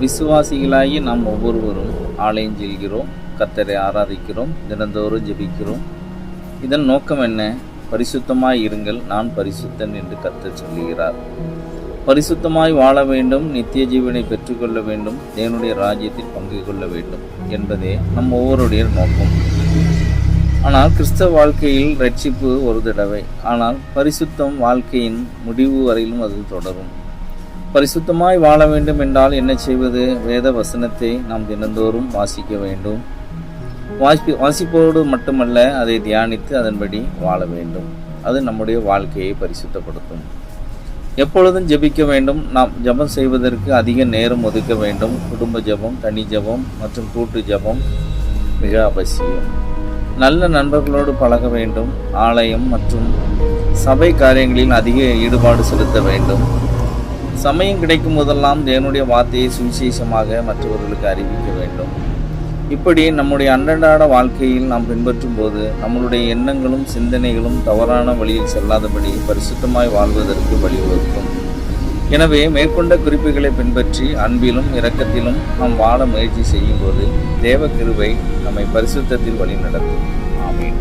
விசுவாசிகளாகி நாம் ஒவ்வொருவரும் ஆலயம் செல்கிறோம், கர்த்தரை ஆராதிக்கிறோம், தினந்தோறும் ஜெபிக்கிறோம். இதன் நோக்கம் என்ன? பரிசுத்தமாய் இருங்கள், நான் பரிசுத்தன் என்று கர்த்தர் சொல்லுகிறார். பரிசுத்தமாய் வாழ வேண்டும், நித்திய ஜீவனை பெற்றுக்கொள்ள வேண்டும், தேவனுடைய ராஜ்யத்தில் பங்கு கொள்ள வேண்டும் என்பதே நம் ஒவ்வொருடைய நோக்கம். ஆனால் கிறிஸ்தவ வாழ்க்கையில் ரட்சிப்பு ஒரு தடவை, ஆனால் பரிசுத்தம் வாழ்க்கையின் முடிவு வரையிலும் அது தொடரும். பரிசுத்தமாய் வாழ வேண்டும் என்றால் என்ன செய்வது? வேத வசனத்தை நாம் தினந்தோறும் வாசிக்க வேண்டும். வாசிப்போடு மட்டுமல்ல, அதை தியானித்து அதன்படி வாழ வேண்டும். அது நம்முடைய வாழ்க்கையை பரிசுத்தப்படுத்தும். எப்பொழுதும் ஜெபிக்க வேண்டும். நாம் ஜெபம் செய்வதற்கு அதிக நேரம் ஒதுக்க வேண்டும். குடும்ப ஜெபம், தனி ஜெபம் மற்றும் கூட்டு ஜெபம் மிக அவசியம். நல்ல நண்பர்களோடு பழக வேண்டும். ஆலயம் மற்றும் சபை காரியங்களில் அதிக ஈடுபாடு செலுத்த வேண்டும். சமயம் கிடைக்கும் போதெல்லாம் தேவனுடைய வார்த்தையை சுவிசேஷமாக மற்றவர்களுக்கு அறிவிக்க வேண்டும். இப்படி நம்முடைய அன்றாட வாழ்க்கையில் நாம் பின்பற்றும் போது நம்மளுடைய எண்ணங்களும் சிந்தனைகளும் தவறான வழியில் செல்லாதபடி பரிசுத்தமாய் வாழ்வதற்கு வழிவகுக்கும். எனவே மேற்கொண்ட குறிப்புகளை பின்பற்றி அன்பிலும் இரக்கத்திலும் நாம் வாழ முயற்சி செய்யும் போது தேவ கிருபை நம்மை பரிசுத்தத்தில் வழி நடத்தும். ஆமென்.